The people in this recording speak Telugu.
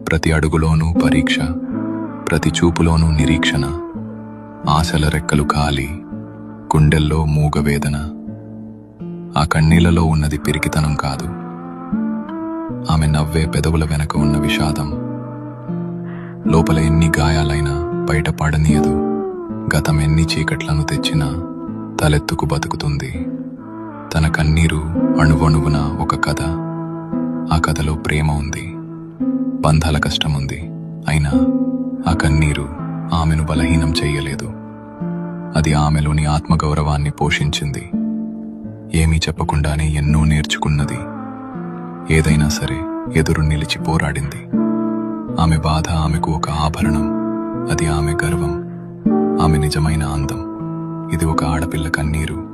ప్రతి అడుగులోనూ పరీక్ష, ప్రతి చూపులోనూ నిరీక్షణ. ఆశల రెక్కలు కాలి, గుండెల్లో మూగవేదన. ఆ కన్నీళ్లలో ఉన్నది పిరికితనం కాదు, ఆమె నవ్వే పెదవుల వెనక ఉన్న విషాదం. లోపల ఎన్ని గాయాలైనా బయట పడనీయదు. గతం ఎన్ని చీకట్లను తెచ్చినా తలెత్తుకు బతుకుతుంది. తన కన్నీరు అణువణువున ఒక కథ. ఆ కథలో ప్రేమ ఉంది, బంధాల కష్టముంది. అయినా ఆ కన్నీరు ఆమెను బలహీనం చెయ్యలేదు. అది ఆమెలోని ఆత్మగౌరవాన్ని పోషించింది. ఏమీ చెప్పకుండానే ఎన్నో నేర్చుకున్నది. ఏదైనా సరే ఎదురు నిలిచి పోరాడింది. ఆమె బాధ ఆమెకు ఒక ఆభరణం. అది ఆమె గర్వం, ఆమె నిజమైన అందం. ఇది ఒక ఆడపిల్ల కన్నీరు.